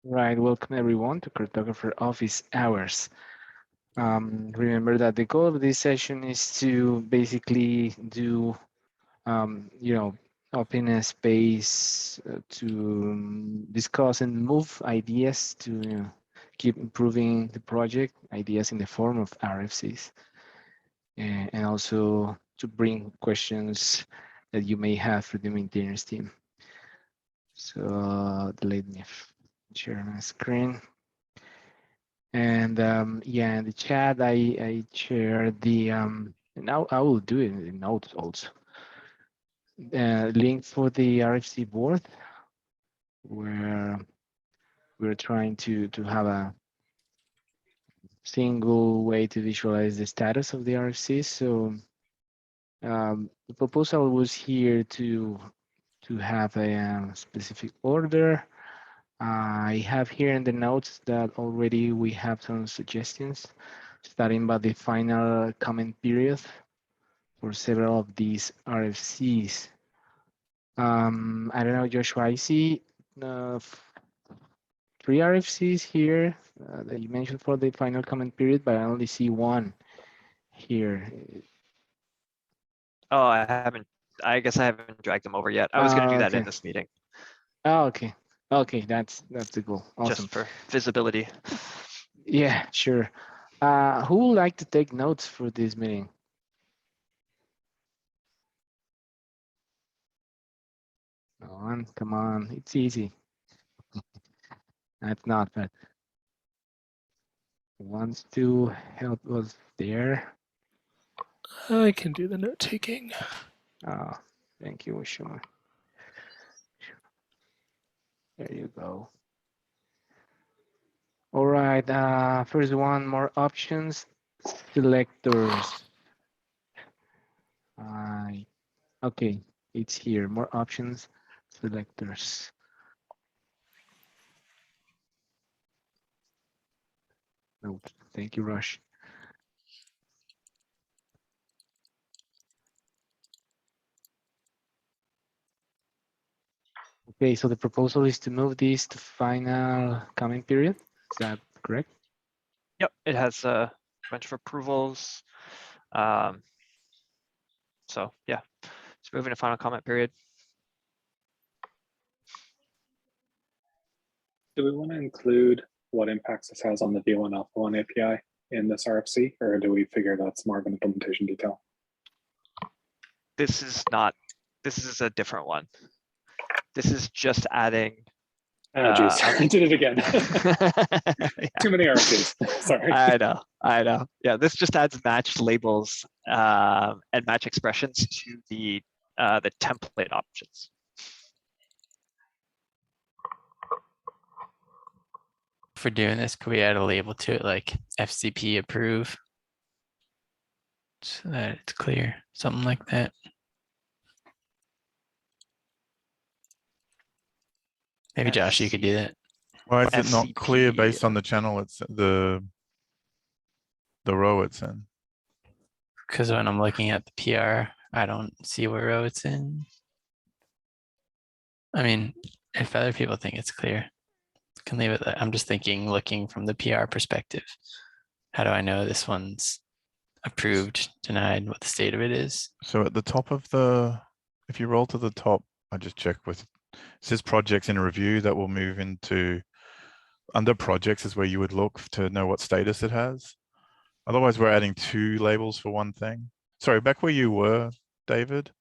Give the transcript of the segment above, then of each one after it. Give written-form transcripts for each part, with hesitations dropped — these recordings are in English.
Right, welcome everyone to Cartographer office hours. Remember that the goal of this session is to basically do, open a space to discuss and move ideas to keep improving the project, ideas in the form of RFCs, and also to bring questions that you may have for the maintainers team. So let me share my screen. And yeah, in the chat, I shared the, now I will do it in the notes also. Link for the RFC board, where we're trying to have a single way to visualize the status of the RFC. So the proposal was here to have a specific order. I have here in the notes that already we have some suggestions, starting by the final comment period for several of these RFCs. I don't know, Joshua, I see 3 RFCs here that you mentioned for the final comment period, but I only see 1 here. Oh, I guess I haven't dragged them over yet. I was going to do that in this meeting. Oh, okay. Okay, that's the goal. Awesome. Just for visibility. Yeah, sure. Who would like to take notes for this meeting? Come on, it's easy. That's not bad. Wants to help us there. I can do the note taking. Oh, thank you, Sean. There you go. All right, first one, more options, selectors. Okay, it's here, more options, selectors. No, thank you, Rush. Okay, so the proposal is to move this to final comment period. Is that correct? Yep, it has a bunch of approvals. So yeah, it's moving to final comment period. Do we want to include what impacts this has on the V1 Alpha 1 API in this RFC, or do we figure that's more of an implementation detail? This is a different one. This is just adding. Oh, geez, I did it again. Too many RFCs. Sorry. I know. Yeah, this just adds match labels and match expressions to the template options. For doing this, could we add a label to it like FCP approve? So that it's clear, something like that. Maybe Josh, you could do that. Why is it not clear based on the channel it's the row it's in? Because when I'm looking at the PR, I don't see what row it's in. I mean, if other people think it's clear, can leave it. I'm just thinking, looking from the PR perspective, how do I know this one's approved, denied, what the state of it is? So at the top of if you roll to the top, I just checked with, it says projects in review. That will move into under projects is where you would look to know what status it has. Otherwise, we're adding 2 labels for one thing. Sorry, back where you were, David,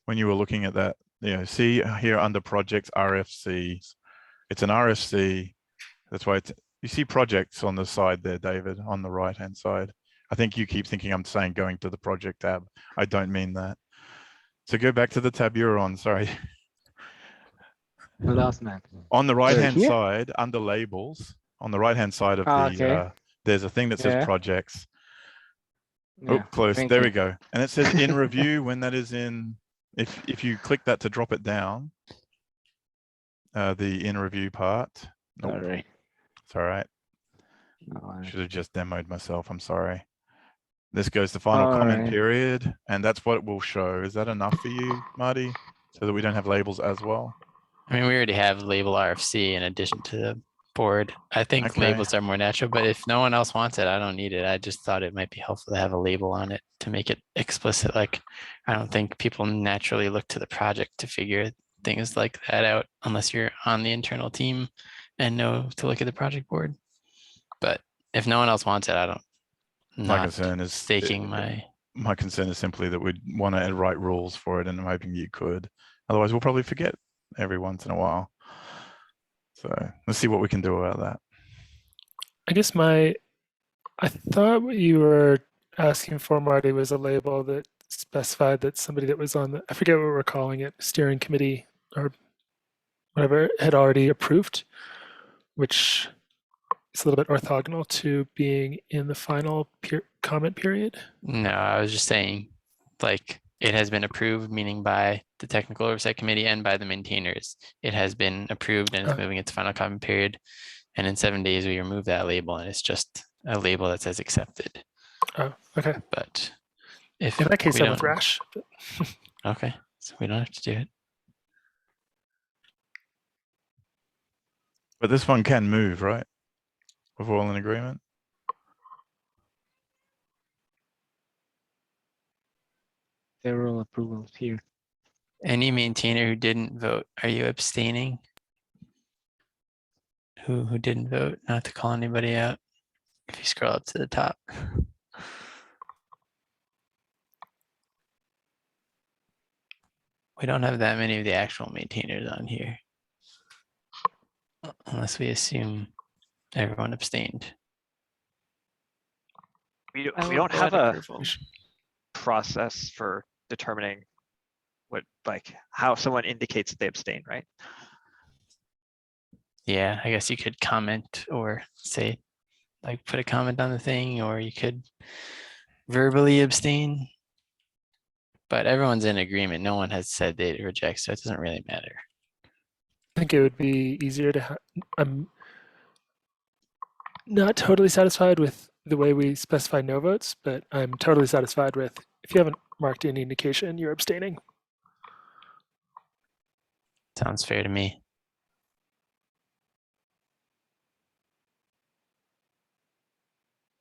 when you were looking at that, see here under projects, RFCs. It's an RFC. That's why you see projects on the side there, David, on the right-hand side. I think you keep thinking I'm saying going to the project tab. I don't mean that. So go back to the tab you're on, sorry. The last man. On the right-hand side, under labels, on the right-hand side of the, there's a thing that says projects. Oh, close. There we go. And it says in review when that is in, if you click that to drop it down, the in review part. Nope. Sorry. It's all right. Should have just demoed myself. I'm sorry. This goes to final comment period, and that's what it will show. Is that enough for you, Marty? So that we don't have labels as well? I mean, we already have label RFC in addition to board. I think Okay. labels are more natural, but if no one else wants it, I don't need it. I just thought it might be helpful to have a label on it to make it explicit. Like, I don't think people naturally look to the project to figure things like that out unless you're on the internal team and know to look at the project board. But if no one else wants it, I don't. My Not concern is staking my concern is simply that we'd want to write rules for it, and I'm hoping you could. Otherwise, we'll probably forget every once in a while. So let's see what we can do about that. I guess I thought what you were asking for, Marty, was a label that specified that somebody that was on the, I forget what we're calling it, steering committee or whatever, had already approved, which is a little bit orthogonal to being in the final comment period. No, I was just saying, like, it has been approved, meaning by the technical oversight committee and by the maintainers. It has been approved and it's moving its final comment period. And in 7 days, we remove that label and it's just a label that says accepted. Oh, okay. But if In that case, we I'm with don't, Rash. But okay, so we don't have to do it. But this one can move, right? If we're all in agreement. Several approvals here. Any maintainer who didn't vote, are you abstaining? Who didn't vote? Not to call anybody out. If you scroll up to the top. We don't have that many of the actual maintainers on here. Unless we assume everyone abstained. We don't have Without a approval. process for determining what, like, how someone indicates that they abstain, right? Yeah, I guess you could comment or say, like, put a comment on the thing, or you could verbally abstain. But everyone's in agreement. No one has said they reject, so it doesn't really matter. I think it would be easier to I'm not totally satisfied with the way we specify no votes, but I'm totally satisfied with if you haven't marked any indication, you're abstaining. Sounds fair to me.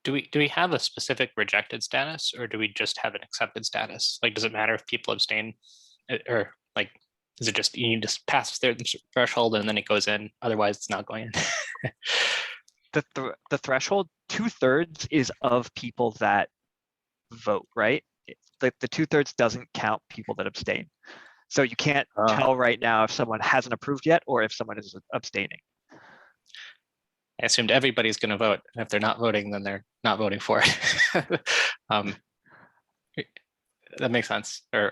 Do we have a specific rejected status, or do we just have an accepted status? Like, does it matter if people abstain, or like, is it just you just pass their threshold and then it goes in? Otherwise, it's not going in. The threshold, 2/3 is of people that vote, right? The 2/3 doesn't count people that abstain. So you can't tell right now if someone hasn't approved yet or if someone is abstaining. I assumed everybody's going to vote, and if they're not voting, then they're not voting for it. That makes sense. Or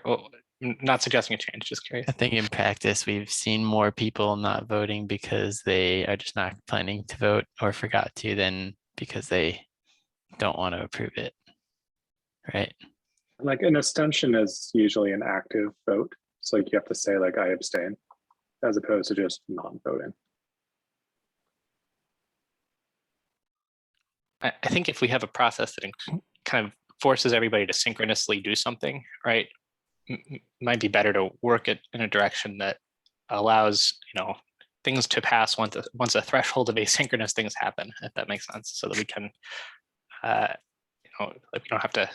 not suggesting a change, just curious. I think in practice, we've seen more people not voting because they are just not planning to vote or forgot to than because they don't want to approve it, right? Like an abstention is usually an active vote. So like you have to say like I abstain as opposed to just not voting. I think if we have a process that kind of forces everybody to synchronously do something, right, might be better to work it in a direction that allows, things to pass once a threshold of asynchronous things happen, if that makes sense, so that we can, like we don't have to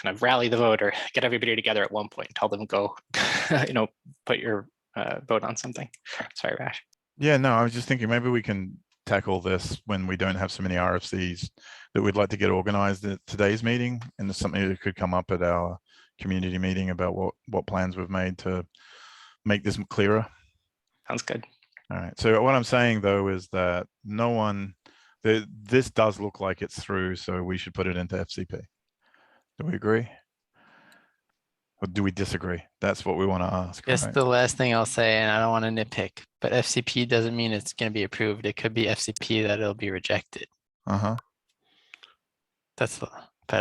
kind of rally the vote or get everybody together at one point and tell them go, put your vote on something. Sorry, Rash. Yeah, no, I was just thinking maybe we can tackle this when we don't have so many RFCs that we'd like to get organized at today's meeting, and there's something that could come up at our community meeting about what plans we've made to make this clearer. Sounds good. All right, so what I'm saying though is that this does look like it's through, so we should put it into FCP. Do we agree? Or do we disagree? That's what we want to ask. Just right? the last thing I'll say, and I don't want to nitpick, but FCP doesn't mean it's going to be approved. It could be FCP that it'll be rejected. But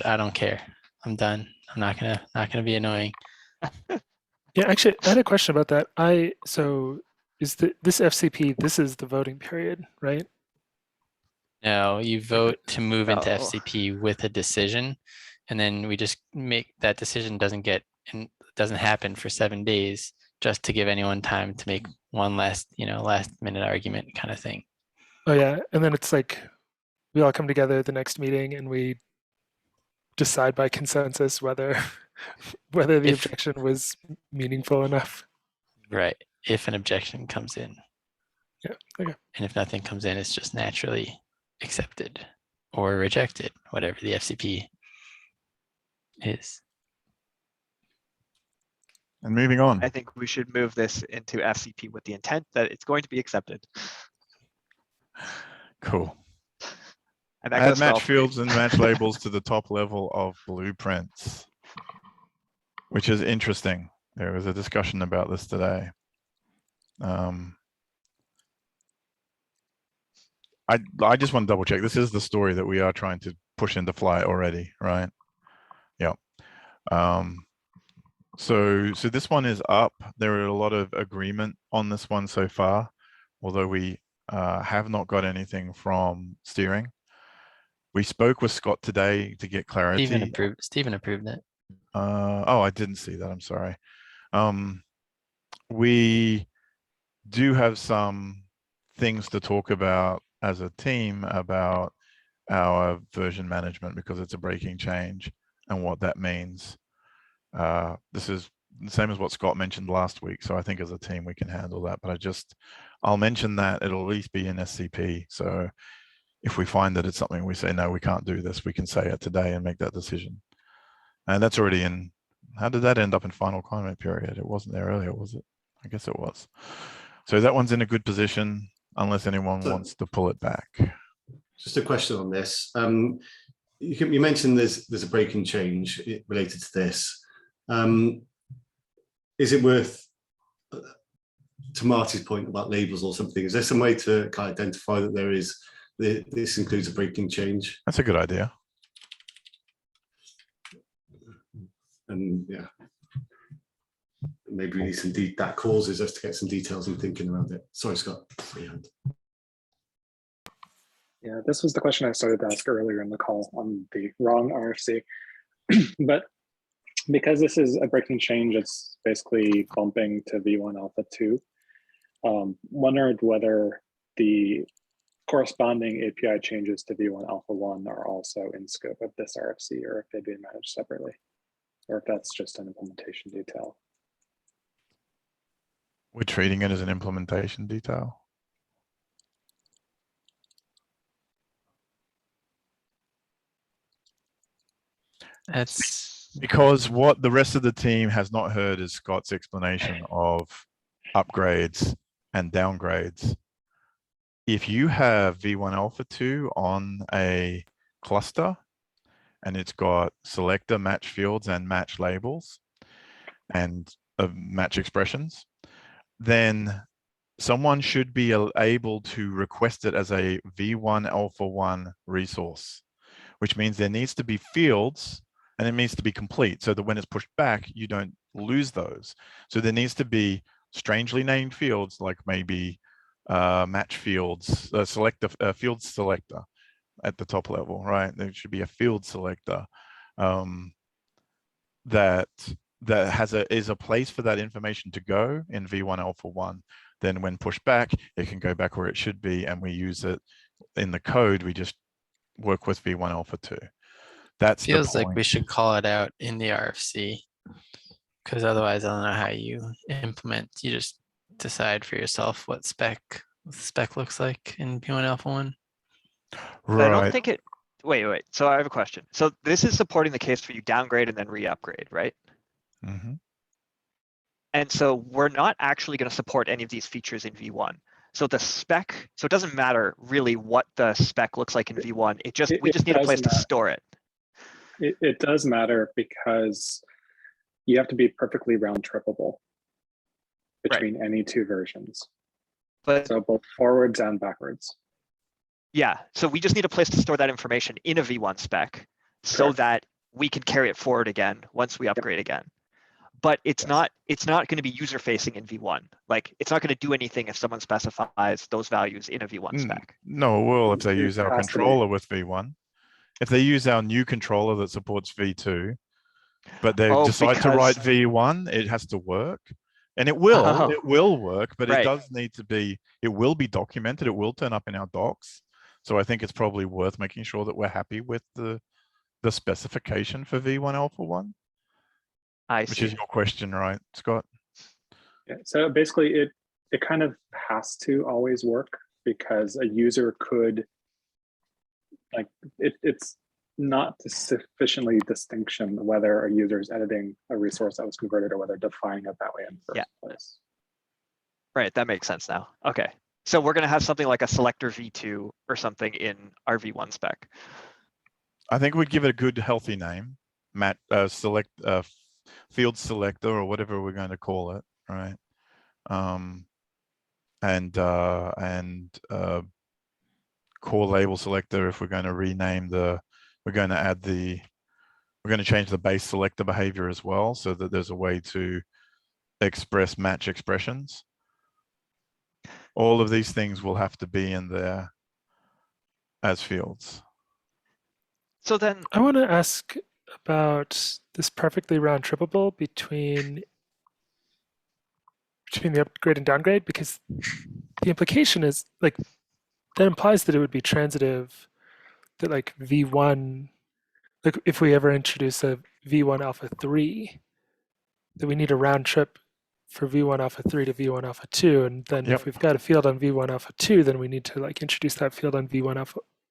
I don't care. I'm done. I'm not gonna be annoying. Yeah, actually, I had a question about that. So is this FCP? This is the voting period, right? No, you vote to move into No. FCP with a decision, and then we just make that decision doesn't happen for 7 days, just to give anyone time to make one last minute argument kind of thing. Oh yeah, and then it's like we all come together at the next meeting and we decide by consensus whether whether the If- objection was meaningful enough. Right. If an objection comes in. Yeah. Okay. And if nothing comes in, it's just naturally accepted or rejected, whatever the FCP is. And moving on. I think we should move this into FCP with the intent that it's going to be accepted. Cool. And that Add goes for all three. matchFields and matchLabels to the top level of blueprints, which is interesting. There was a discussion about this today. I just want to double check. This is the story that we are trying to push into flight already, right? Yeah. So this one is up. There are a lot of agreement on this one so far, although we have not got anything from steering. We spoke with Scott today to get clarity. Stephen approved it. Oh, I didn't see that. I'm sorry. We do have some things to talk about as a team about our version management because it's a breaking change and what that means. This is the same as what Scott mentioned last week. So I think as a team, we can handle that, but I'll mention that it'll at least be in SCP. So if we find that it's something we say, no, we can't do this, we can say it today and make that decision. And that's already in. How did that end up in final comment period? It wasn't there earlier, was it? I guess it was. So that one's in a good position unless anyone wants to pull it back. Just a question on this. You mentioned there's a breaking change related to this. Is it worth, to Marty's point about labels or something, is there some way to kind of identify that this includes a breaking change? That's a good idea. And yeah, maybe we need some that causes us to get some details and thinking around it. Sorry, Scott. Yeah, this was the question I started to ask earlier in the call on the wrong RFC. But because this is a breaking change, it's basically bumping to V1 alpha 2. Wondered whether the corresponding API changes to V1 alpha 1 are also in scope of this RFC, or if they'd be managed separately, or if that's just an implementation detail. We're treating it as an implementation detail. That's because what the rest of the team has not heard is Scott's explanation of upgrades and downgrades. If you have V1 alpha 2 on a cluster and it's got selector, match fields, and match labels and match expressions, then someone should be able to request it as a V1 alpha 1 resource, which means there needs to be fields and it needs to be complete so that when it's pushed back, you don't lose those. So there needs to be strangely named fields like maybe match fields, selector, field selector at the top level, right? There should be a field selector that is a place for that information to go in V1 alpha 1. Then when pushed back, it can go back where it should be, and we use it in the code. We just work with V1 alpha 2. That's feels like we should call it out in the RFC, because otherwise I don't know how you implement. You just decide for yourself what the spec looks like in V1 alpha 1. Right. I don't think it. Wait. So I have a question. So this is supporting the case where you downgrade and then re-upgrade, right? Mm-hmm. And so we're not actually going to support any of these features in V1. So the spec, so it doesn't matter really what the spec looks like in V1. We just need a place to store it. It does matter because you have to be perfectly round trippable between any two versions. But so both forwards and backwards. Yeah, so we just need a place to store that information in a V1 spec so that we can carry it forward again once we upgrade again. But it's not going to be user facing in V1. Like it's not going to do anything if someone specifies those values in a V1 spec. No, it will if they use our controller with V1. If they use our new controller that supports V2, but they decide to write V1, it has to work. And it Oh. will work, but Right. it does need to be, it will be documented. It will turn up in our docs. So I think it's probably worth making sure that we're happy with the specification for V1 Alpha 1, I which see. is your question, right, Scott? Yeah, so basically it kind of has to always work, because a user could, like, it's not sufficiently distinction whether a user is editing a resource that was converted or whether defining it that way in the first place. Right, that makes sense now. Okay, so we're going to have something like a selector v2 or something in our v1 spec. I think we'd give it a good, healthy name, field selector, or whatever we're going to call it, right? Core label selector. If we're going to rename we're going to change the base selector behavior as well, so that there's a way to express match expressions. All of these things will have to be in there as fields. So then I want to ask about this perfectly round trippable between the upgrade and downgrade, because the implication is like that implies that it would be transitive, that like V1, like if we ever introduce a V1 alpha 3, that we need a round trip for V1 alpha 3 to V1 alpha 2, and then if we've got a field on V1 alpha 2, then we need to like introduce that field on V1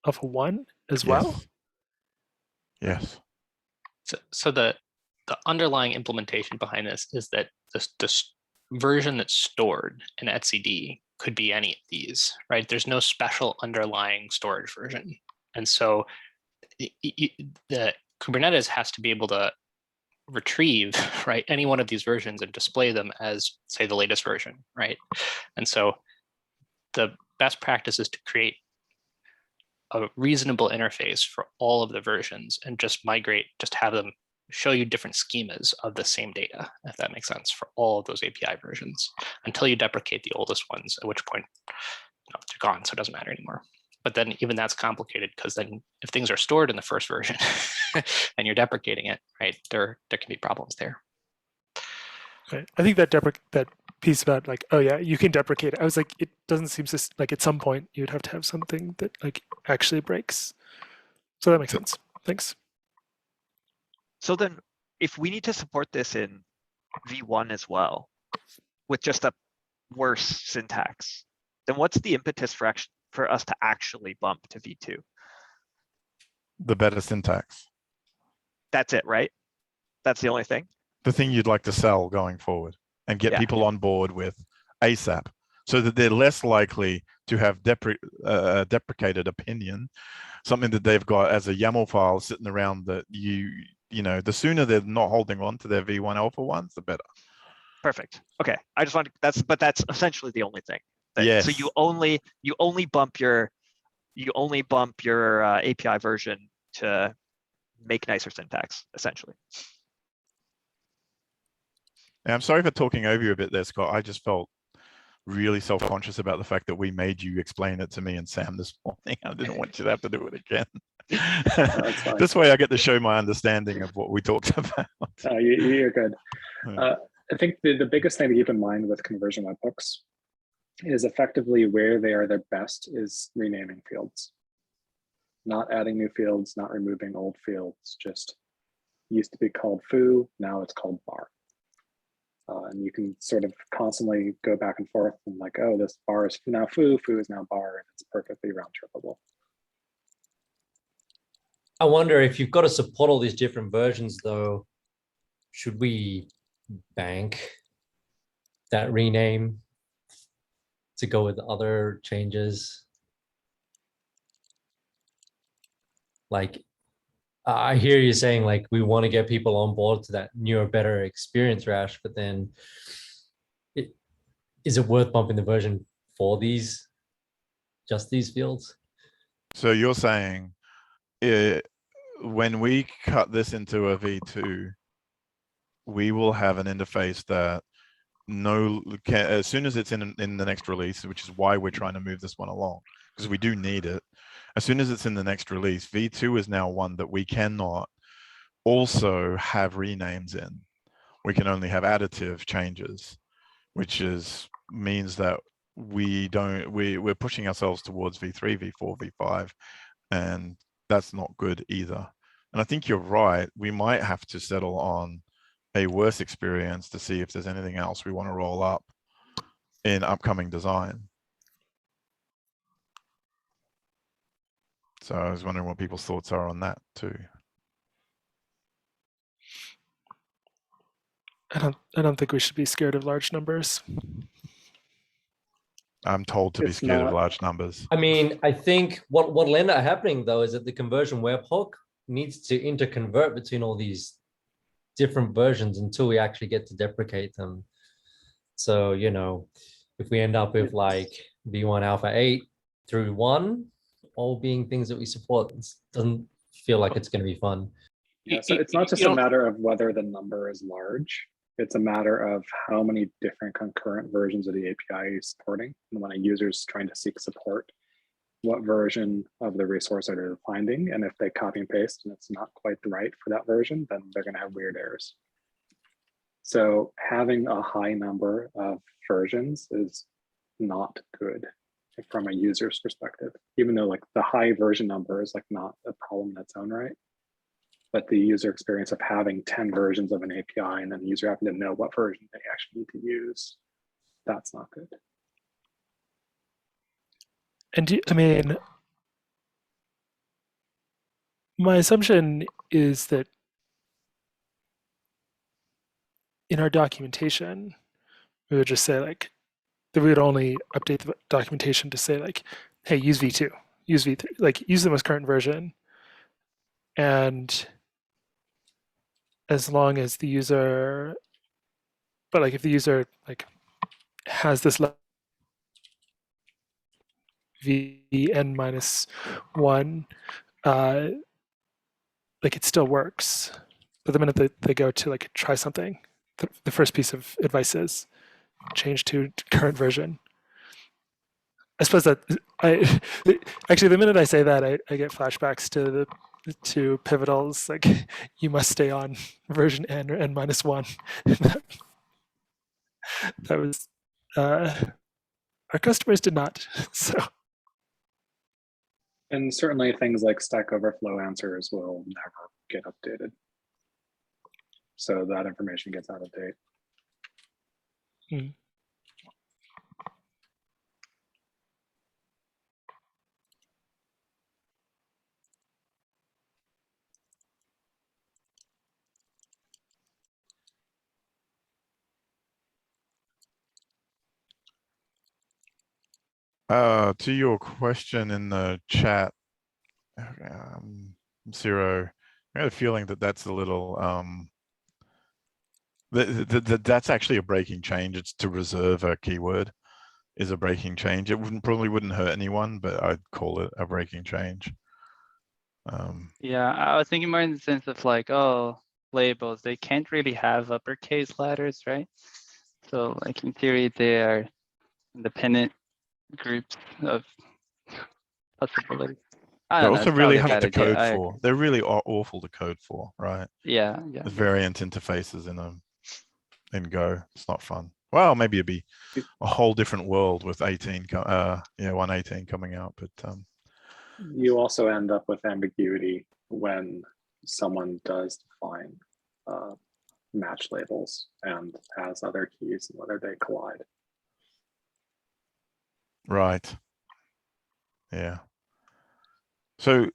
alpha 1 as well. Yes. So the underlying implementation behind this is that this version that's stored in etcd could be any of these, right? There's no special underlying storage version. And so the Kubernetes has to be able to retrieve, right, any one of these versions and display them as, say, the latest version, right? And so the best practice is to create a reasonable interface for all of the versions and just have them show you different schemas of the same data, if that makes sense, for all of those API versions, until you deprecate the oldest ones, at which point they're gone, so it doesn't matter anymore. But then even that's complicated, because then if things are stored in the first version and you're deprecating it, right, there can be problems there. Right. I think that piece about like, oh yeah, you can deprecate it. I was like, it doesn't seem like at some point you'd have to have something that like actually breaks. So that makes sense. Thanks. So then if we need to support this in V1 as well, with just a worse syntax, then what's the impetus for us to actually bump to V2? The better syntax. That's it, right? That's the only thing? The thing you'd like to sell going forward and get people on board with ASAP, so that they're less likely to have deprecated opinion, something that they've got as a YAML file sitting around that you know, the sooner they're not holding on to their V1 alpha ones, the better. Perfect. Okay. I just want to, that's essentially the only thing. Yes. So you only bump your API version to make nicer syntax, essentially. And I'm sorry for talking over you a bit there, Scott. I just felt really self-conscious about the fact that we made you explain it to me and Sam this morning. I didn't want you to have to do it again. This way I get to show my understanding of what we talked about. You're good. I think the biggest thing to keep in mind with conversion webhooks is effectively where they are their best is renaming fields. Not adding new fields, not removing old fields, just used to be called foo, now it's called bar. And you can sort of constantly go back and forth and like, oh, this bar is now foo is now bar, and it's perfectly round trippable. I wonder if you've got to support all these different versions though, should we bank that rename to go with other changes? Like, I hear you saying like we want to get people on board to that newer, better experience, Rash, but then is it worth bumping the version for just these fields? So you're saying when we cut this into a V2, we will have an interface that as soon as it's in the next release, which is why we're trying to move this one along, because we do need it. As soon as it's in the next release, V2 is now one that we cannot also have renames in. We can only have additive changes. which means that we're pushing ourselves towards V3, V4, V5, and that's not good either. And I think you're right. We might have to settle on a worse experience to see if there's anything else we want to roll up in upcoming design. So I was wondering what people's thoughts are on that too. I don't think we should be scared of large numbers. I'm told to be It's scared of not- large numbers. I mean, I think what'll end up happening though is that the conversion webhook needs to interconvert between all these different versions until we actually get to deprecate them. So, you know, if we end up with like V1 Alpha 8 through 1, all being things that we support, it doesn't feel like it's going to be fun. Yeah, so it's not just a matter of whether the number is large. It's a matter of how many different concurrent versions of the API is supporting. And when a user is trying to seek support, what version of the resource are they finding? And if they copy and paste and it's not quite right for that version, then they're going to have weird errors. So having a high number of versions is not good from a user's perspective, even though like the high version number is like not a problem in its own right. But the user experience of having 10 versions of an API and then the user having to know what version they actually need to use, that's not good. And I mean, my assumption is that in our documentation, we would just say like, that we would only update the documentation to say like, hey, use V2, use V3, like use the most current version. And as long as the user, but like if the user like has this vn minus 1, like it still works. But the minute that they go to like try something, the first piece of advice is change to current version. I suppose that actually the minute I say that, I get flashbacks to pivotals, like you must stay on version n or n minus 1. That was our customers did not. So. And certainly things like Stack Overflow answers will never get updated. So that information gets out of date. Mm. To your question in the chat, Zero, I had a feeling that that's a little, that's actually a breaking change. It's to reserve a keyword is a breaking change. It probably wouldn't hurt anyone, but I'd call it a breaking change. Yeah, I was thinking more in the sense of like, oh, labels, they can't really have uppercase letters, right? So like in theory, they are independent groups of possibilities. I They're don't know, also it's really probably a hard to bad idea. code for. They're really awful to code for, right? Yeah. The variant interfaces in Go. It's not fun. Well, maybe it'd be a whole different world with 118 coming out, but you also end up with ambiguity when someone does define match labels and has other keys and whether they collide. Right. Yeah. So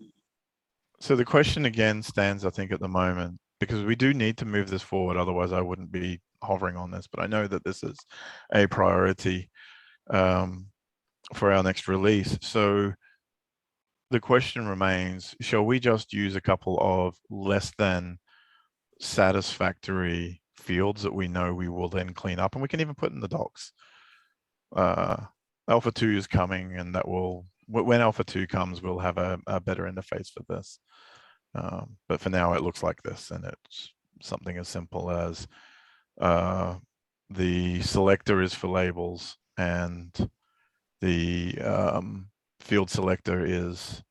the question again stands, I think, at the moment, because we do need to move this forward. Otherwise, I wouldn't be hovering on this. But I know that this is a priority for our next release. So the question remains, shall we just use a couple of less than satisfactory fields that we know we will then clean up, and we can even put in the docs? Alpha 2 is coming, and that will, when Alpha 2 comes, we'll have a better interface for this. But for now, it looks like this, and it's something as simple as the selector is for labels, and the field selector is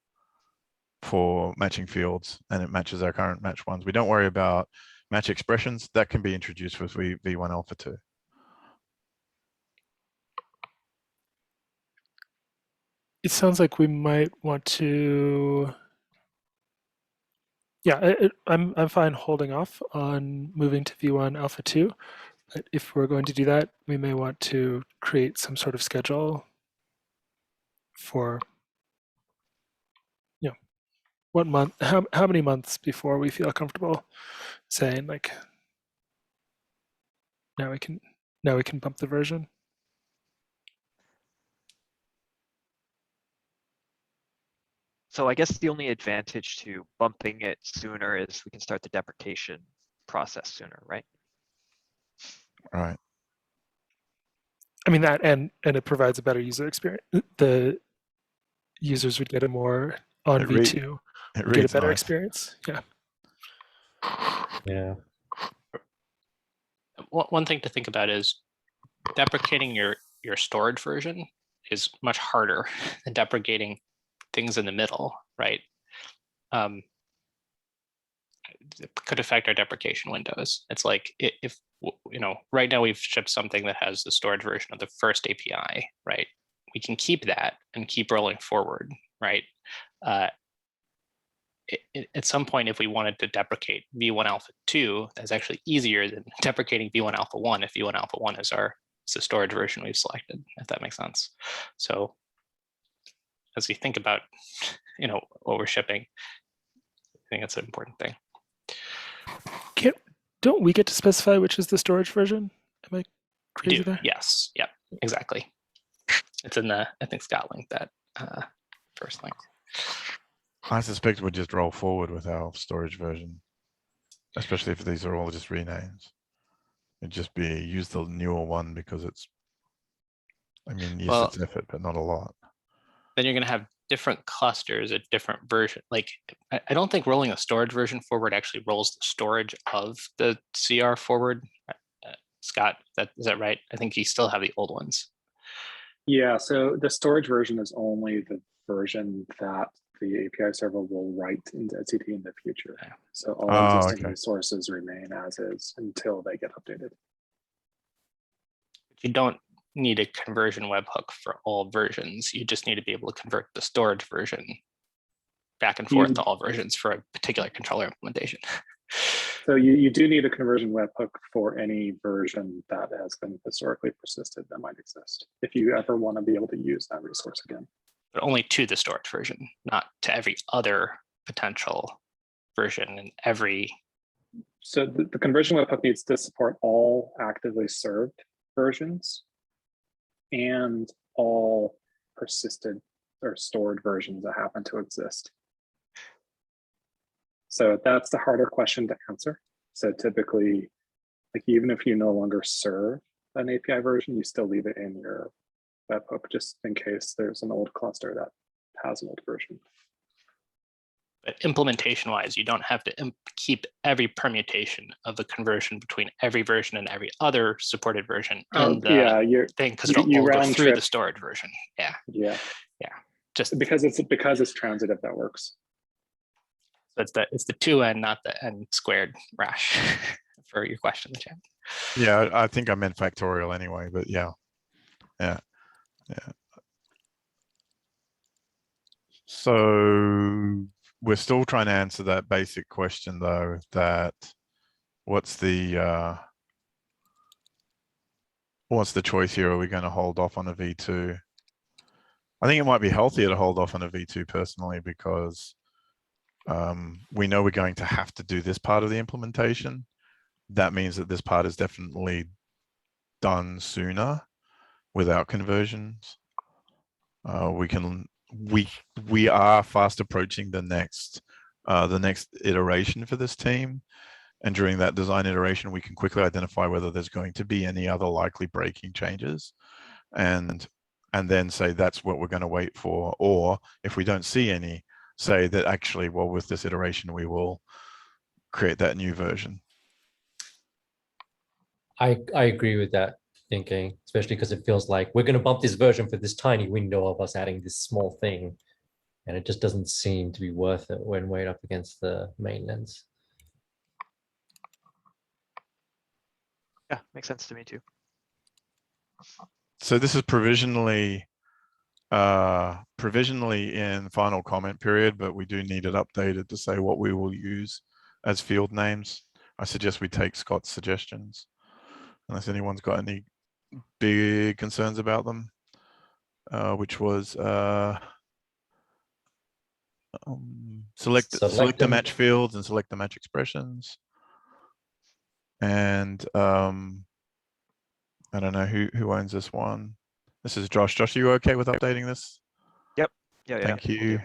for matching fields, and it matches our current match ones. We don't worry about match expressions. That can be introduced with V1 Alpha 2. it sounds like we might want to. Yeah, I'm fine holding off on moving to V1 Alpha 2. But if we're going to do that, we may want to create some sort of schedule for, what month, how many months before we feel comfortable saying like, now we can bump the version. So I guess the only advantage to bumping it sooner is we can start the deprecation process sooner, right? Right. I mean that, and it provides a better user experience. The users would get a more on It V2, It would get a reads better nice. experience. Yeah. Yeah. One thing to think about is deprecating your storage version is much harder than deprecating things in the middle, right? It could affect our deprecation windows. It's like if right now we've shipped something that has the storage version of the first API, right? We can keep that and keep rolling forward, right? At some point, if we wanted to deprecate V1 Alpha 2, that's actually easier than deprecating V1 Alpha 1 if V1 Alpha 1 is the storage version we've selected, if that makes sense. So as we think about what we're shipping, I think that's an important thing. Don't we get to specify which is the storage version? Am I crazy there? Yes. Yep. Exactly. It's in the, I think Scott linked that first link. I suspect we'll just roll forward with our storage version, especially if these are all just renames. It'd just be use the newer one because it's, I mean, yes, it's effort, but not a lot. Then you're going to have different clusters at different version. Like, I don't think rolling a storage version forward actually rolls the storage of the CR forward. Scott, is that right? I think you still have the old ones. Yeah, so the storage version is only the version that the API server will write into etcd in the future. So all existing resources remain as is until they get updated. You don't need a conversion webhook for all versions. You just need to be able to convert the storage version back and forth to all versions for a particular controller implementation. So you do need a conversion webhook for any version that has been historically persisted that might exist, if you ever want to be able to use that resource again. But only to the storage version, not to every other potential version and every. So the conversion webhook needs to support all actively served versions and all persisted or stored versions that happen to exist. So that's the harder question to answer. So typically, like even if you no longer serve an API version, you still leave it in your webhook just in case there's an old cluster that has an old version. But implementation-wise, you don't have to keep every permutation of the conversion between every version and every other supported version in the thing, because it'll all go through the storage version. Yeah. Just because it's transitive, that works. So it's the 2n, not the n squared rash for your question in the chat. Yeah, I think I meant factorial anyway, but yeah. So we're still trying to answer that basic question though, that what's the choice here? Are we going to hold off on a V2? I think it might be healthier to hold off on a V2 personally, because we know we're going to have to do this part of the implementation. That means that this part is definitely done sooner without conversions. We are fast approaching the next iteration for this team, and during that design iteration, we can quickly identify whether there's going to be any other likely breaking changes, and then say that's what we're going to wait for. Or if we don't see any, say that actually, well, with this iteration, we will create that new version. I agree with that thinking, especially because it feels like we're going to bump this version for this tiny window of us adding this small thing. And it just doesn't seem to be worth it when weighed up against the maintenance. Yeah, makes sense to me too. So this is provisionally provisionally in final comment period, but we do need it updated to say what we will use as field names. I suggest we take Scott's suggestions, unless anyone's got any big concerns about them, which was select the match fields and select the match expressions. And I don't know who owns this one. This is Josh. Josh, are you okay with updating this? Yep. Yeah. Thank you.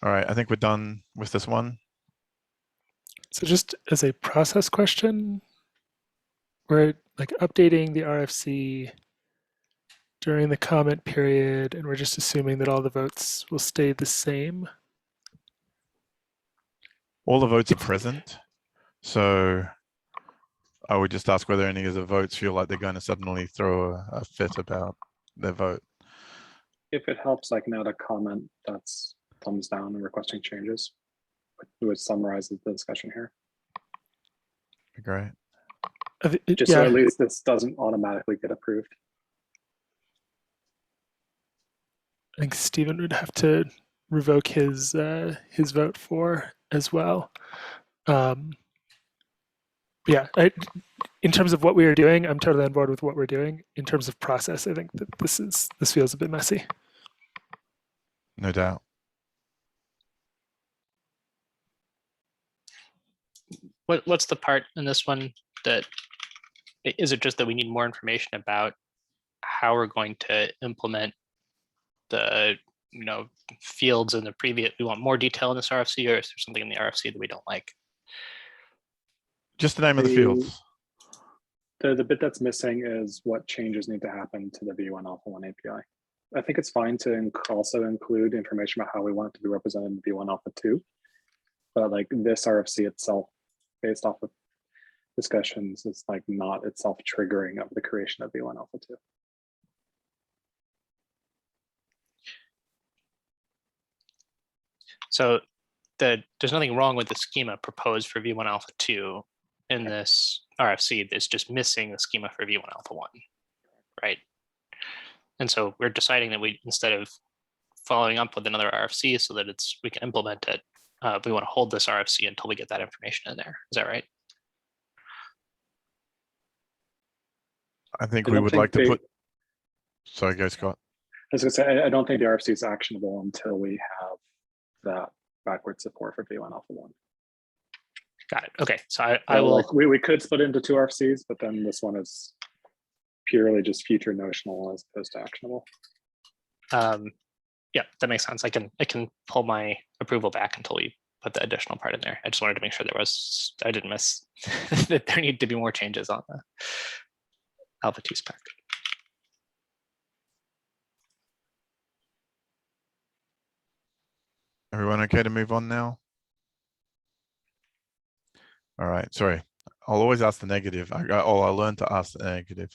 All right, I think we're done with this one. So just as a process question, we're like updating the RFC during the comment period, and we're just assuming that all the votes will stay the same. All the votes are present. So I would just ask whether any of the votes feel like they're going to suddenly throw a fit about their vote. If it helps, I can add a comment that's thumbs down and requesting changes, which summarizes the discussion here. Great. Just so at least this doesn't automatically get approved. I think Stephen would have to revoke his vote for as well. Yeah, in terms of what we are doing, I'm totally on board with what we're doing. In terms of process, I think that this feels a bit messy. No doubt. What's the part in this one that, is it just that we need more information about how we're going to implement the fields in the previous, we want more detail in this RFC, or is there something in the RFC that we don't like? Just the name of the fields. The bit that's missing is what changes need to happen to the V1 Alpha 1 API. I think it's fine to also include information about how we want it to be represented in V1 Alpha 2, but like this RFC itself, based off of discussions, is like not itself triggering of the creation of V1 Alpha 2. So there's nothing wrong with the schema proposed for V1 Alpha 2 in this RFC. It's just missing the schema for V1 Alpha 1, right? And so we're deciding that we, instead of following up with another RFC so that we can implement it, we want to hold this RFC until we get that information in there. Is that right? I think we would like to put. Sorry, go Scott. I was going to say, I don't think the RFC is actionable until we have that backward support for V1 Alpha 1. Got it. Okay, so I will. Like, we could split into two RFCs, but then this one is purely just future notional as opposed to actionable. Yeah, that makes sense. I can pull my approval back until we put the additional part in there. I just wanted to make sure I didn't miss that there need to be more changes on the Alpha 2 spec. Everyone okay to move on now? All right, sorry. I'll always ask the negative. I learned to ask the negative.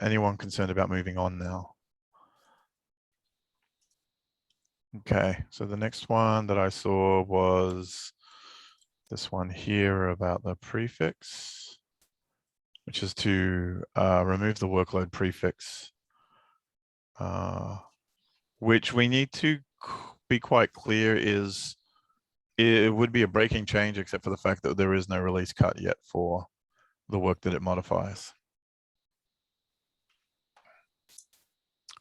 Anyone concerned about moving on now? Okay, so the next one that I saw was this one here about the prefix, which is to remove the workload prefix, which we need to be quite clear is it would be a breaking change, except for the fact that there is no release cut yet for the work that it modifies.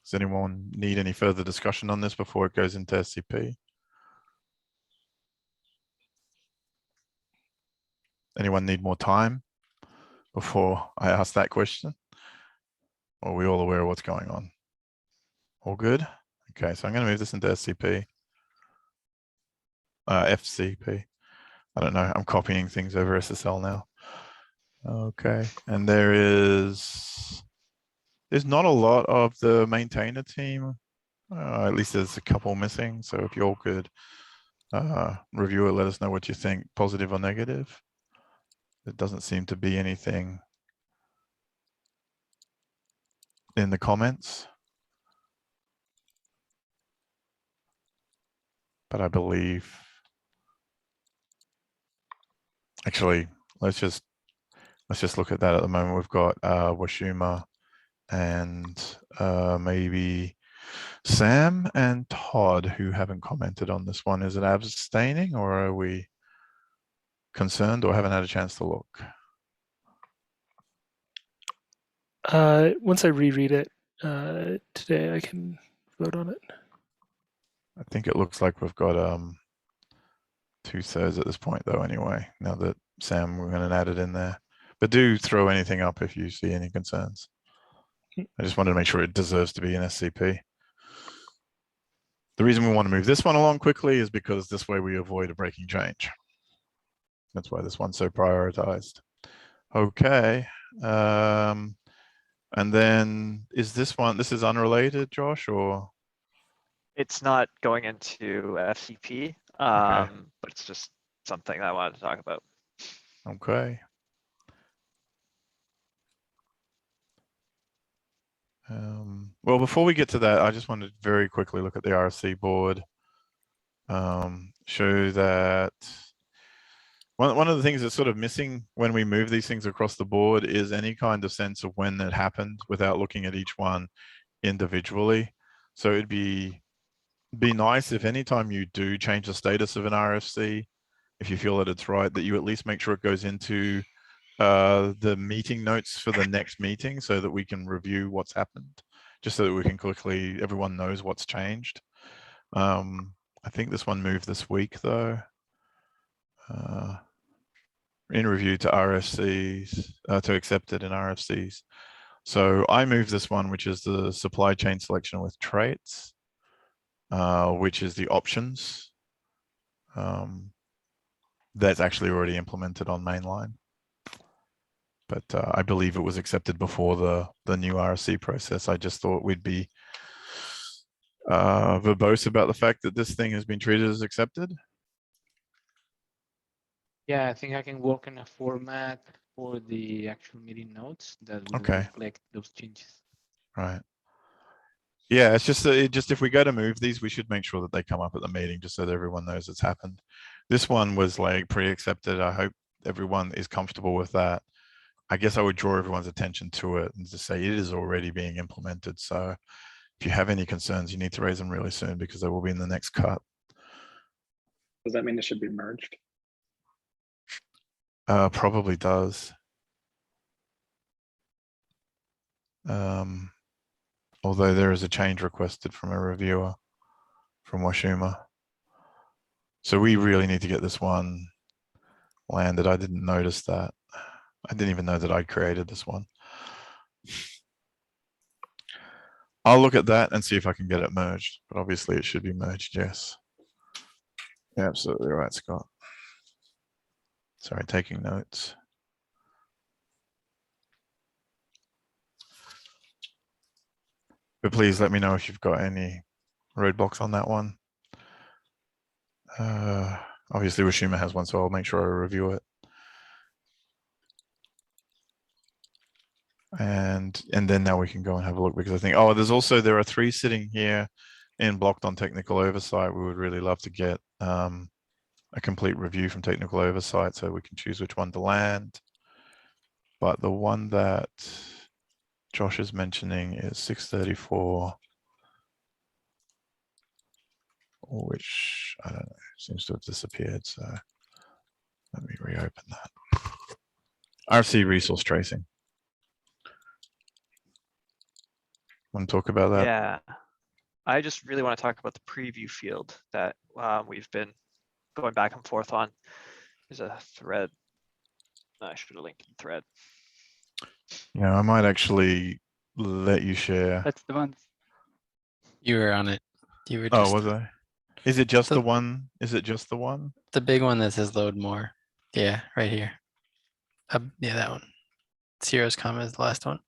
Does anyone need any further discussion on this before it goes into SCP? Anyone need more time before I ask that question? Or are we all aware of what's going on? All good? Okay, so I'm going to move this into SCP. FCP. I don't know. I'm copying things over SSL now. Okay, and there's not a lot of the maintainer team. At least there's a couple missing. So if you all could review it, let us know what you think, positive or negative. There doesn't seem to be anything in the comments. But I believe, actually, let's just look at that at the moment. We've got Washuma and maybe Sam and Todd, who haven't commented on this one, is it abstaining or are we concerned or haven't had a chance to look? Once I reread it today, I can vote on it. I think it looks like we've got 2/3 at this point though anyway, now that Sam we're going to add it in there. But do throw anything up if you see any concerns. I just wanted to make sure it deserves to be an SCP. The reason we want to move this one along quickly is because this way we avoid a breaking change. That's why this one's so prioritized. Okay. And then is this one, this is unrelated, Josh, or? It's not going into FCP, but it's just something I wanted to talk about. Okay. Well, before we get to that, I just wanted to very quickly look at the RFC board. Show that one of the things that's sort of missing when we move these things across the board is any kind of sense of when that happened without looking at each one individually. So it'd be nice if anytime you do change the status of an RFC, if you feel that it's right, that you at least make sure it goes into the meeting notes for the next meeting so that we can review what's happened, just so that we can quickly, everyone knows what's changed. I think this one moved this week though. In review to RFCs, to accepted in RFCs. So I moved this one, which is the supply chain selection with traits, which is the options. That's actually already implemented on mainline. But I believe it was accepted before the new RFC process. I just thought we'd be verbose about the fact that this thing has been treated as accepted. Yeah, I think I can work in a format for the actual meeting notes that will Okay. reflect those changes. Right. Yeah, it's just if we go to move these, we should make sure that they come up at the meeting just so that everyone knows it's happened. This one was like pre-accepted. I hope everyone is comfortable with that. I guess I would draw everyone's attention to it and just say it is already being implemented. So if you have any concerns, you need to raise them really soon because they will be in the next cut. Does that mean it should be merged? Probably does. Although there is a change requested from a reviewer from Washuma. So we really need to get this one landed. I didn't notice that. I didn't even know that I'd created this one. I'll look at that and see if I can get it merged, but obviously it should be merged, yes. Yeah, absolutely right, Scott. Sorry, taking notes. But please let me know if you've got any roadblocks on that one. Obviously Washuma has one, so I'll make sure I review it. And then now we can go and have a look because I think, oh, there are 3 sitting here in blocked on technical oversight. We would really love to get a complete review from technical oversight so we can choose which one to land. But the one that Josh is mentioning is 634, which I don't know, seems to have disappeared. So let me reopen that. RFC resource tracing. Want to talk about that? Yeah, I just really want to talk about the preview field that we've been going back and forth on. There's a thread. I should have linked the thread. Yeah, I might actually let you share. That's the one. You were on it. You were Oh, just was I? Is it just the- the one? Is it just the one? the big one that says load more. Yeah, right here. Yeah, that one. Zero's comment is the last one.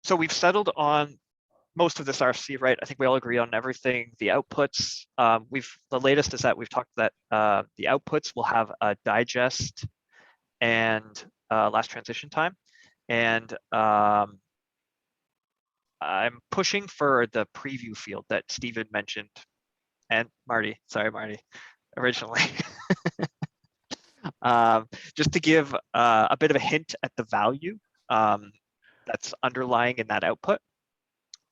So we've settled on most of this RFC, right? I think we all agree on everything. The outputs, the latest is that we've talked that the outputs will have a digest and last transition time. And I'm pushing for the preview field that Steven mentioned and Marty, sorry, Marty, originally. just to give a bit of a hint at the value that's underlying in that output.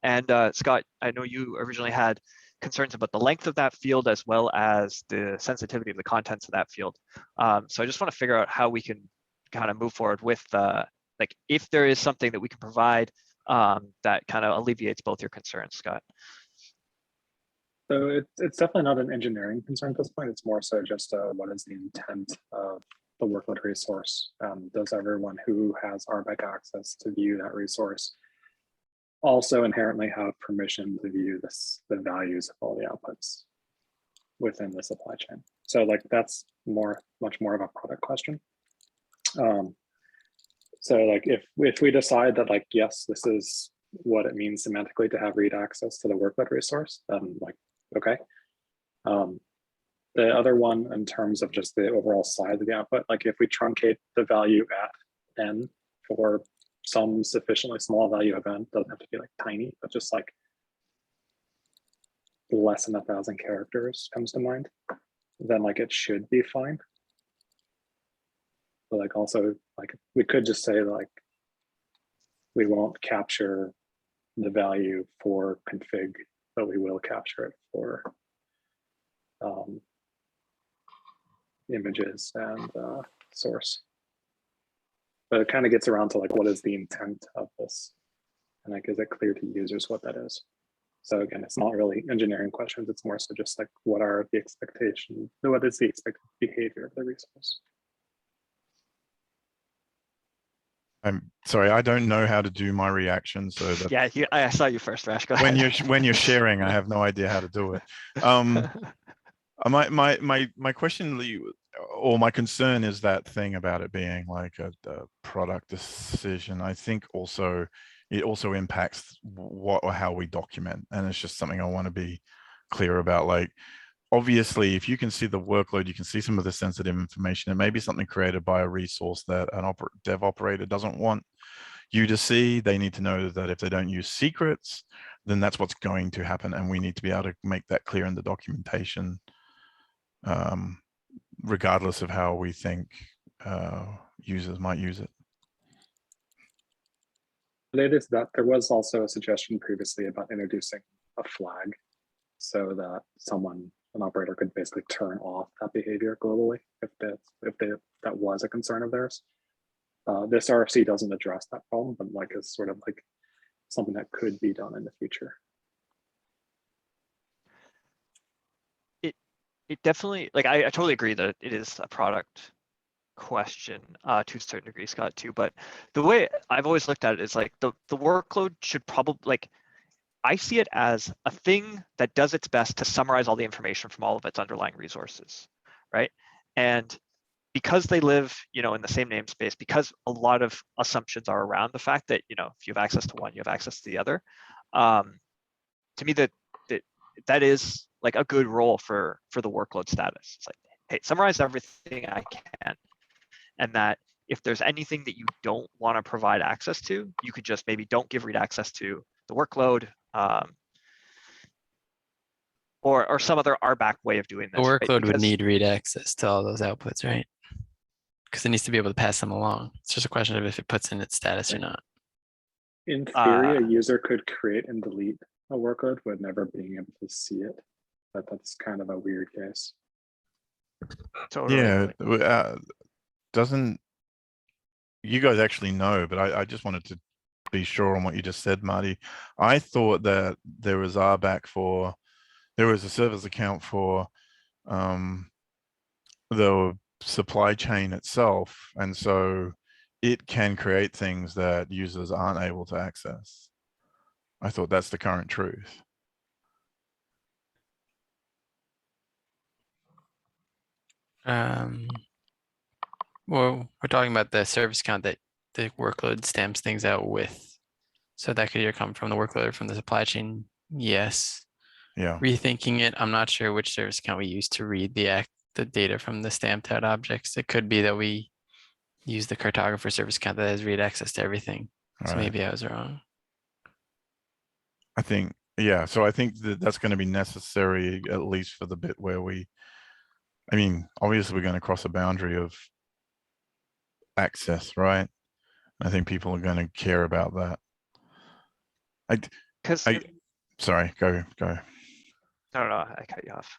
And Scott, I know you originally had concerns about the length of that field as well as the sensitivity of the contents of that field. So I just want to figure out how we can kind of move forward with like if there is something that we can provide that kind of alleviates both your concerns, Scott. So it's definitely not an engineering concern at this point. It's more so just what is the intent of the workload resource? Does everyone who has RBAC access to view that resource also inherently have permission to view the values of all the outputs within the supply chain? So like that's much more of a product question. So like if we decide that like, yes, this is what it means semantically to have read access to the workload resource, then like, okay. The other one in terms of just the overall size of the output, like if we truncate the value at n for some sufficiently small value of n, doesn't have to be like tiny, but just like less than 1,000 characters comes to mind, then like it should be fine. But like also like we could just say like we won't capture the value for config, but we will capture it for images and source. But it kind of gets around to like what is the intent of this, and like is it clear to users what that is? So again, it's not really engineering questions. It's more so just like what are the expectations? What is the expected behavior of the resource? I'm sorry, I don't know how to do my reaction, so that Yeah, I saw you first, Rash. Go when ahead. you're sharing, I have no idea how to do it. My question or my concern is that thing about it being like a product decision. I think also it also impacts what or how we document, and it's just something I want to be clear about. Like, obviously, if you can see the workload, you can see some of the sensitive information. It may be something created by a resource that an dev operator doesn't want you to see. They need to know that if they don't use secrets, then that's what's going to happen, and we need to be able to make that clear in the documentation, regardless of how we think users might use it. Related to that, there was also a suggestion previously about introducing a flag so that an operator could basically turn off that behavior globally if that was a concern of theirs. This RFC doesn't address that problem, but like is sort of like something that could be done in the future. It definitely, like I totally agree that it is a product question to a certain degree, Scott, too. But the way I've always looked at it is like the workload should probably, like, I see it as a thing that does its best to summarize all the information from all of its underlying resources, right? And because they live, in the same namespace, because a lot of assumptions are around the fact that, if you have access to one, you have access to the other. To me, that is like a good role for the workload status. It's like, hey, summarize everything I can, and that if there's anything that you don't want to provide access to, you could just maybe don't give read access to the workload, or some other RBAC way of doing this. The workload right? would need read access to all those outputs, right? Because it needs to be able to pass them along. It's just a question of if it puts in its status or not. In theory, a user could create and delete a workload with never being able to see it, but that's kind of a weird case. Totally. Yeah, doesn't you guys actually know? But I just wanted to be sure on what you just said, Marty. I thought that there was RBAC for, there was a server's account for the supply chain itself, and so it can create things that users aren't able to access. I thought that's the current truth. Well, we're talking about the service account that the workload stamps things out with. So that could either come from the workload or from the supply chain. Yes. Yeah. Rethinking it, I'm not sure which service account we use to read the data from the stamped out objects. It could be that we use the Cartographer service account that has read access to everything. So maybe I was wrong. I think, yeah. So I think that that's going to be necessary, at least for the bit where we, I mean, obviously we're going to cross a boundary of access, right? I think people are going to care about that. Because Sorry, go. no, I cut you off.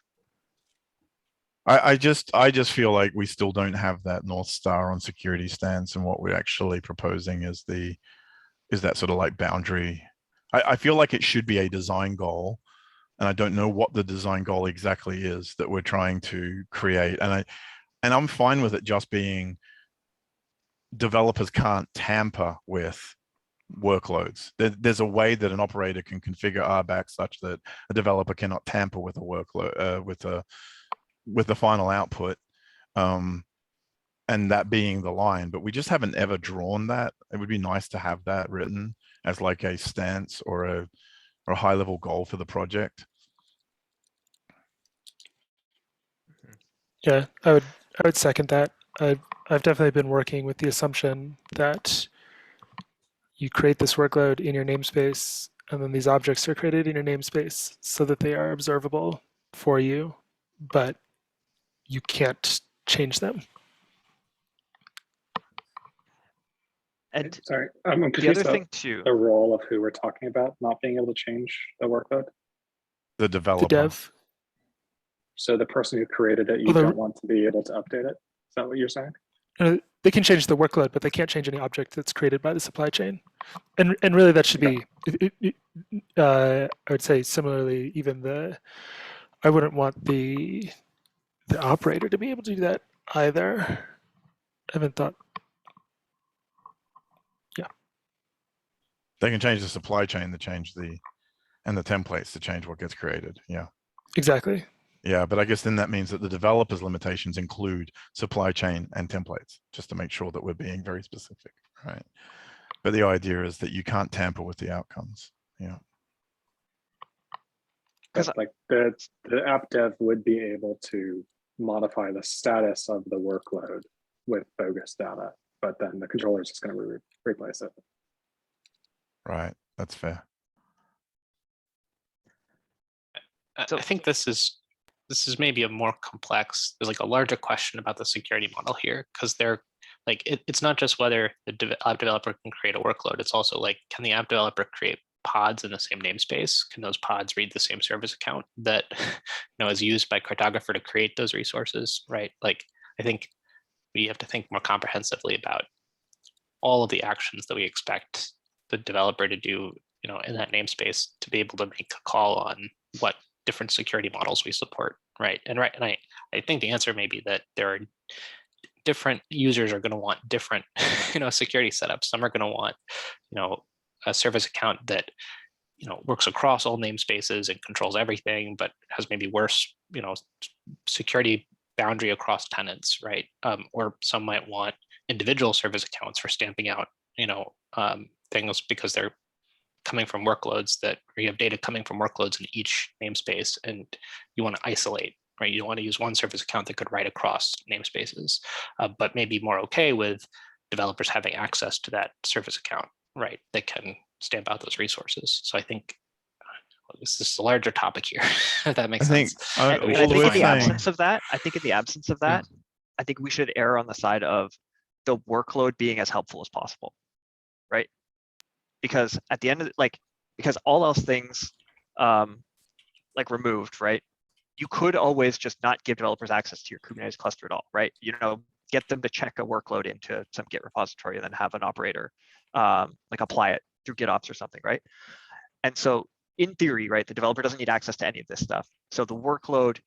I just feel like we still don't have that North Star on security stance, and what we're actually proposing is that sort of like boundary. I feel like it should be a design goal, and I don't know what the design goal exactly is that we're trying to create. And I'm fine with it just being developers can't tamper with workloads. There's a way that an operator can configure RBAC such that a developer cannot tamper with a workload with the final output, and that being the line. But we just haven't ever drawn that. It would be nice to have that written as like a stance or a high level goal for the project. Yeah, I would second that. I've definitely been working with the assumption that you create this workload in your namespace, and then these objects are created in your namespace so that they are observable for you, but you can't change them. And sorry, I'm the confused other about thing too, the role of who we're talking about not being able to change the workload. The developer. The dev. So the person who created it, you don't want to be able to update it. Is that what you're saying? They can change the workload, but they can't change any object that's created by the supply chain. And really, that should be. I would say similarly, even I wouldn't want the operator to be able to do that either. I haven't thought. Yeah. They can change the supply chain to change the templates to change what gets created. Yeah. Exactly. Yeah, but I guess then that means that the developer's limitations include supply chain and templates, just to make sure that we're being very specific, right? But the idea is that you can't tamper with the outcomes. Yeah. Because like the app dev would be able to modify the status of the workload with bogus data, but then the controller is just going to replace it. Right. That's fair. So I think this is maybe a more complex, there's like a larger question about the security model here, because they're like, it's not just whether the app developer can create a workload, it's also like, can the app developer create pods in the same namespace? Can those pods read the same service account that is used by Cartographer to create those resources, right? Like, I think we have to think more comprehensively about all of the actions that we expect the developer to do, in that namespace to be able to make a call on what different security models we support, right? And I think the answer may be that there are different users are going to want different, security setups. Some are going to want, a service account that, works across all namespaces and controls everything, but has maybe worse, security boundary across tenants, right? Or some might want individual service accounts for stamping out, things because they're coming from workloads or you have data coming from workloads in each namespace, and you want to isolate, right? You don't want to use one service account that could write across namespaces, but maybe more okay with developers having access to that service account, right? That can stamp out those resources. So I think this is a larger topic here, if that makes sense. I think in the absence of that, I think we should err on the side of the workload being as helpful as possible, right? Because at the end of because all else things removed, right? You could always just not give developers access to your Kubernetes cluster at all, right? Get them to check a workload into some Git repository and then have an operator apply it through GitOps or something, right? And so in theory, right, the developer doesn't need access to any of this stuff. So the workload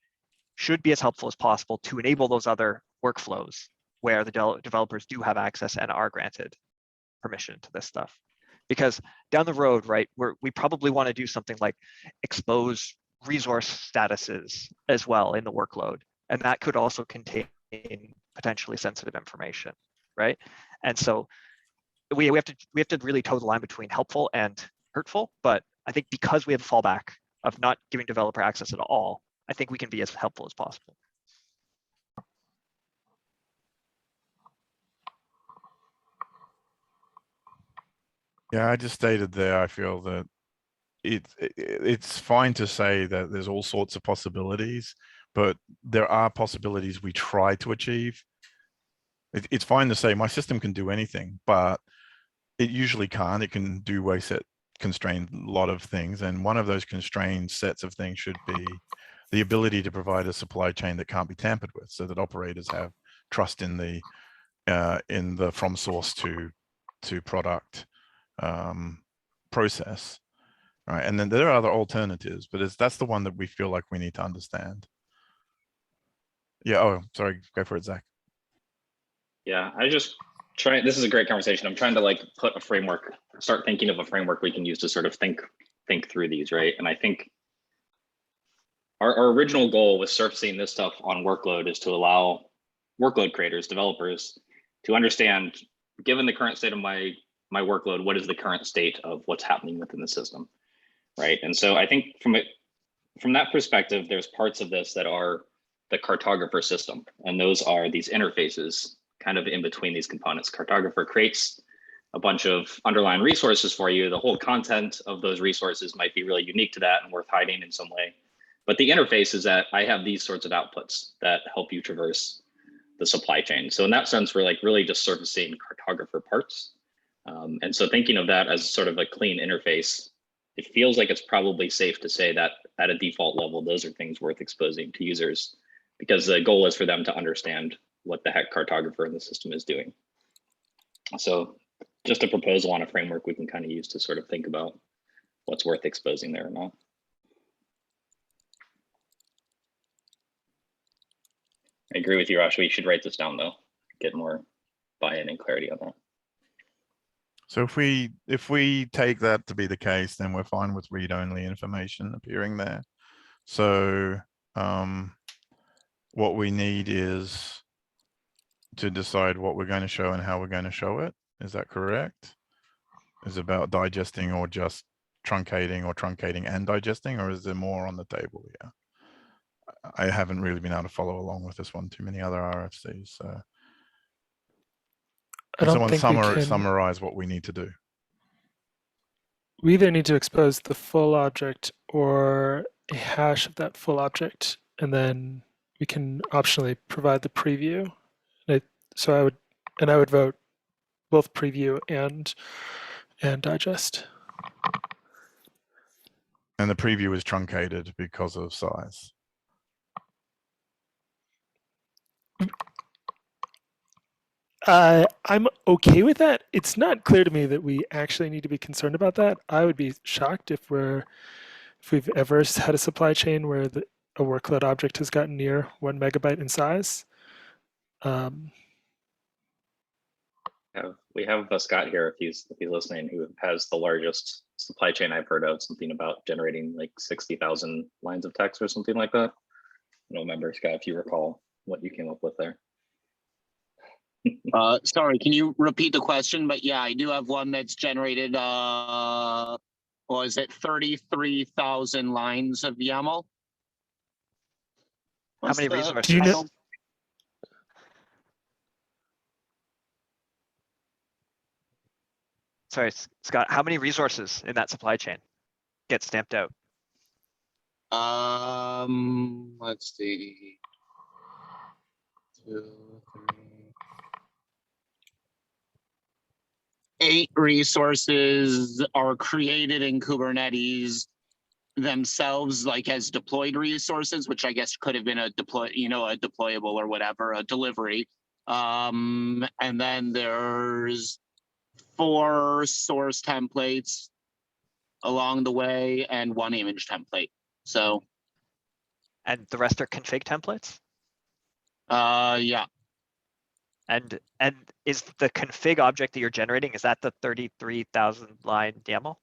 should be as helpful as possible to enable those other workflows where the developers do have access and are granted permission to this stuff. Because down the road, right, we probably want to do something like expose resource statuses as well in the workload. And that could also contain potentially sensitive information, right? And so we have to really toe the line between helpful and hurtful. But I think because we have a fallback of not giving developer access at all, I think we can be as helpful as possible. Yeah, I just stated there, I feel that it's fine to say that there's all sorts of possibilities, but there are possibilities we try to achieve It's fine to say my system can do anything, but it usually can't. It can do way set constrained a lot of things. And one of those constrained sets of things should be the ability to provide a supply chain that can't be tampered with, so that operators have trust in the from source to product process, right? And then there are other alternatives, but that's the one that we feel like we need to understand. Yeah. Oh, sorry. Go for it, Zach. Yeah, I just try. This is a great conversation. I'm trying to like put a framework, start thinking of a framework we can use to sort of think through these, right? And I think our original goal with surfacing this stuff on workload is to allow workload creators, developers, to understand, given the current state of my workload, what is the current state of what's happening within the system, right? And so I think from that perspective, there's parts of this that are the Cartographer system, and those are these interfaces kind of in between these components. Cartographer creates a bunch of underlying resources for you. The whole content of those resources might be really unique to that and worth hiding in some way. But the interface is that I have these sorts of outputs that help you traverse the supply chain. So in that sense, we're like really just surfacing Cartographer parts. And so thinking of that as sort of a clean interface, it feels like it's probably safe to say that at a default level, those are things worth exposing to users, because the goal is for them to understand what the heck Cartographer in the system is doing. So just a proposal on a framework we can kind of use to sort of think about what's worth exposing there or not. I agree with you, Rosh. We should write this down though, get more buy-in and clarity on that. So if we take that to be the case, then we're fine with read-only information appearing there. So what we need is to decide what we're going to show and how we're going to show it. Is that correct? Is it about digesting or just truncating, or truncating and digesting, or is there more on the table here? I haven't really been able to follow along with this one. Too many other RFCs. So can someone summarize what we need to do? We either need to expose the full object or a hash of that full object, and then we can optionally provide the preview. So I would vote both preview and digest. And the preview is truncated because of size. I'm okay with that. It's not clear to me that we actually need to be concerned about that. I would be shocked if we've ever had a supply chain where a workload object has gotten near 1 megabyte in size. We have Scott here, if he's listening, who has the largest supply chain I've heard of, something about generating like 60,000 lines of text or something like that. I don't remember, Scott, if you recall what you came up with there. Sorry, can you repeat the question? But yeah, I do have one that's generated, what is it, 33,000 lines of YAML. How many resources? Do you know? Sorry, Scott, how many resources in that supply chain get stamped out? Let's see. 2, 3. 8 resources are created in Kubernetes themselves, like as deployed resources, which I guess could have been a deployable or whatever, a delivery. And then there's 4 source templates along the way and 1 image template. So. And the rest are config templates? Yeah. And is the config object that you're generating, is that the 33,000 line YAML?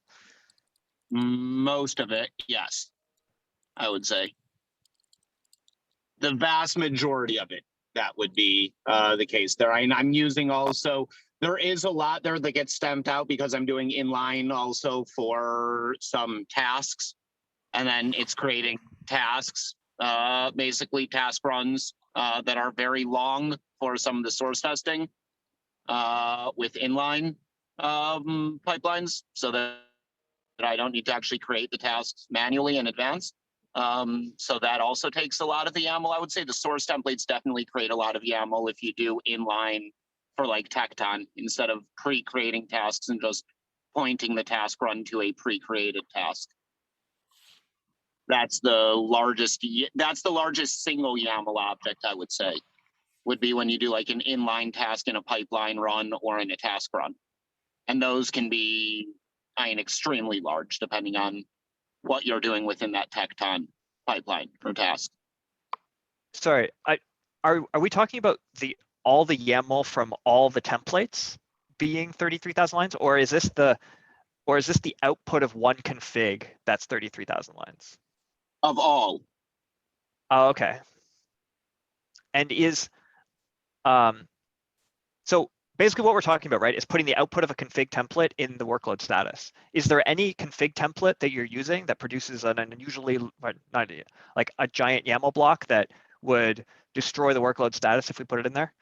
Most of it, yes, I would say. The vast majority of it, that would be the case there. I'm using also, there is a lot there that gets stamped out because I'm doing inline also for some tasks. And then it's creating tasks, basically task runs that are very long for some of the source testing with inline pipelines, so that I don't need to actually create the tasks manually in advance. So that also takes a lot of the YAML. I would say the source templates definitely create a lot of YAML if you do inline for like Tecton instead of pre-creating tasks and just pointing the task run to a pre-created task. That's the largest single YAML object, I would say, would be when you do like an inline task in a pipeline run or in a task run. And those can be, extremely large depending on what you're doing within that Tecton pipeline or task. Sorry, are we talking about all the YAML from all the templates being 33,000 lines, or is this the output of one config that's 33,000 lines? Of all. Oh, okay. And so basically what we're talking about, right, is putting the output of a config template in the workload status. Is there any config template that you're using that produces an unusually, not like a giant YAML block that would destroy the workload status if we put it in there?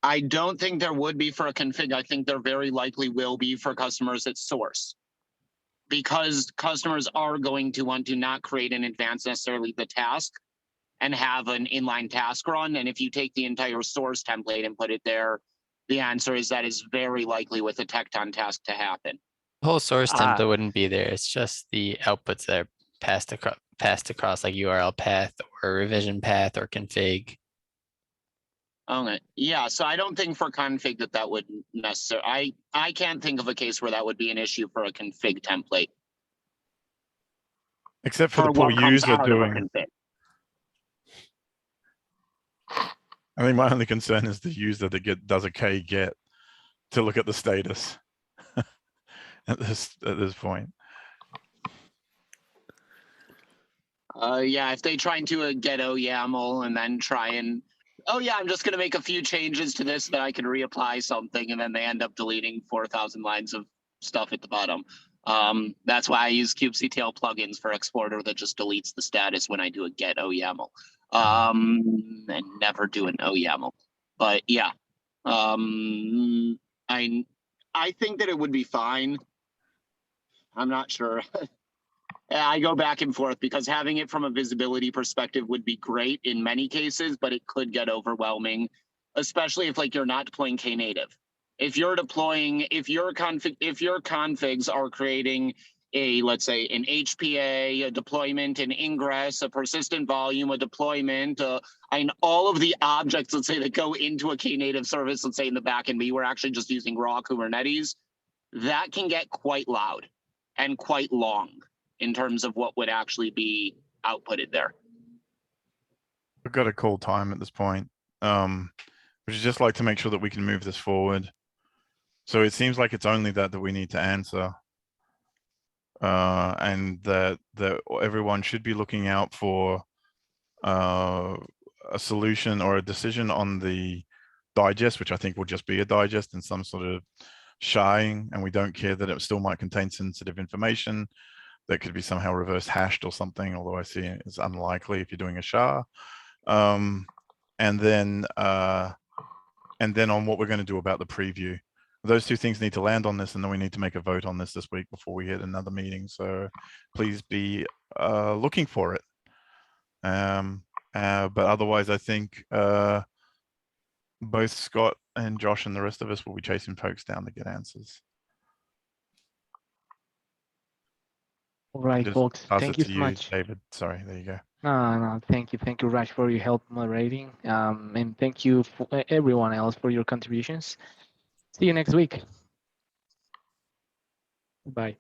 I don't think there would be for a config. I think there very likely will be for customers at source. Because customers are going to want to not create in advance necessarily the task and have an inline task run. And if you take the entire source template and put it there, the answer is that is very likely with a Tecton task to happen. The whole source template wouldn't be there. It's just the outputs that are passed across like URL path or revision path or config. Okay, yeah, so I don't think for config that would necessarily, I can't think of a case where that would be an issue for a config template. Except for the poor user doing. I think my only concern is the user that does a k-get to look at the status at this point. Yeah, if they try to get OYAML and then try and, oh yeah, I'm just going to make a few changes to this that I can reapply something, and then they end up deleting 4,000 lines of stuff at the bottom. That's why I use kubectl plugins for Exporter that just deletes the status when I do a get OYAML. And never do an OYAML. But yeah, I think that it would be fine. I'm not sure. I go back and forth because having it from a visibility perspective would be great in many cases, but it could get overwhelming, especially if like you're not deploying Knative. If you're deploying, if your configs are creating a, let's say, an HPA, a deployment, an ingress, a persistent volume, a deployment, and all of the objects, let's say, that go into a Knative service, let's say in the backend, we're actually just using raw Kubernetes, that can get quite loud and quite long in terms of what would actually be outputted there. We've got to call time at this point. Which is just like to make sure that we can move this forward. So it seems like it's only that we need to answer. And that everyone should be looking out for a solution or a decision on the digest, which I think will just be a digest and some sort of sharding, and we don't care that it still might contain sensitive information that could be somehow reverse hashed or something, although I see it's unlikely if you're doing a SHA. And then on what we're going to do about the preview. Those two things need to land on this, and then we need to make a vote on this week before we hit another meeting. So please be looking for it. But otherwise, I think both Scott and Josh and the rest of us will be chasing folks down to get answers. All right, folks. Thank you so much, David. Sorry, there you go. No, thank you, Raj, for your help moderating, and thank you for everyone else for your contributions. See you next week. Bye.